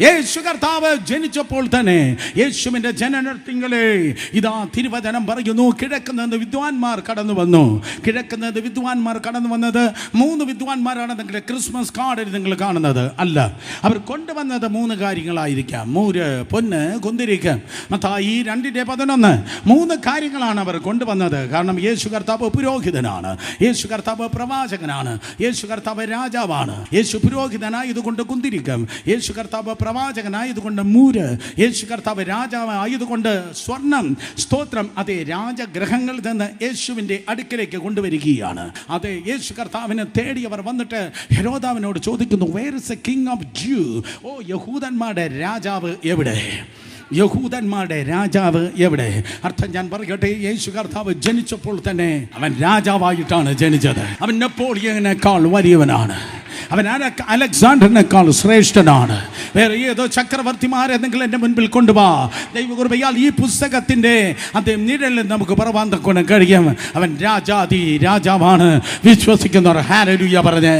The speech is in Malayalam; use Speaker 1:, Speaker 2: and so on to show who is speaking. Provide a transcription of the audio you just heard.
Speaker 1: യേശു കർത്താവ് ജനിച്ചപ്പോൾ തന്നെ യേശുവിൻ്റെ ജനനത്തിങ്കളെ ഇതാ തിരുവചനം പറയുന്നു, കിഴക്കുന്നത് വിദ്വാൻമാർ കടന്നു വന്നു. കിഴക്കുന്നത് വിദ്വാൻമാർ കടന്നു വന്നത് 3 വിദ്വാൻമാരാണ് നിങ്ങൾ ക്രിസ്മസ് കാർഡിൽ നിങ്ങൾ കാണുന്നത് അല്ല. അവർ കൊണ്ടുവന്നത് 3 കാര്യങ്ങളായിരിക്കാം. മൂര്, പൊന്ന്, കുന്തിരിക്കം. മത്തായി 2:11 3 കാര്യങ്ങളാണ് അവർ കൊണ്ടുവന്നത്. കാരണം യേശു കർത്താവ് പുരോഹിതനാണ്, യേശു കർത്താവ് പ്രവാചകനാണ്, യേശു കർത്താവ് രാജാവാണ്. യേശു പുരോഹിതനായതുകൊണ്ട് കുന്തിരിക്കം, യേശു കർത്താവ് പ്രവാചകനായതുകൊണ്ട് മൂര്, യേശു കർത്താവ് രാജാവായതുകൊണ്ട് സ്വർണം. സ്തോത്രം. അതേ, രാജഗ്രഹങ്ങളിൽ നിന്ന് യേശുവിൻ്റെ അടുക്കലേക്ക് കൊണ്ടുവരികയാണ്. അതെ, യേശു കർത്താവിനെ തേടി അവർ വന്നിട്ട് ഹെരോദാവിനോട് ചോദിക്കുന്നു, where is a king of Jew? ഓ, യഹൂദന്മാരുടെ രാജാവ് എവിടെ? യഹൂദന്മാരുടെ രാജാവ് എവിടെ? അർത്ഥം ഞാൻ പറയട്ടെ, യേശു കർത്താവ് ജനിച്ചപ്പോൾ തന്നെ അവൻ രാജാവായിട്ടാണ് ജനിച്ചത്. അവൻ നെപ്പോളിയനേക്കാൾ വലിയവനാണ്, അവൻ അലക്സാണ്ടറിനേക്കാൾ ശ്രേഷ്ഠനാണ്. വേറെ ഏതോ ചക്രവർത്തിമാരെ നിങ്ങൾ എൻ്റെ മുൻപിൽ കൊണ്ടുപോവാ. ദൈവകൃപയാൽ ഈ പുസ്തകത്തിൻ്റെ അതേ നിഴലിൽ നമുക്ക് പറവാൻ കഴിയും. അവൻ രാജാതി രാജാവാണ്. വിശ്വസിക്കുന്നവർ ഹല്ലേലൂയ പറഞ്ഞേ.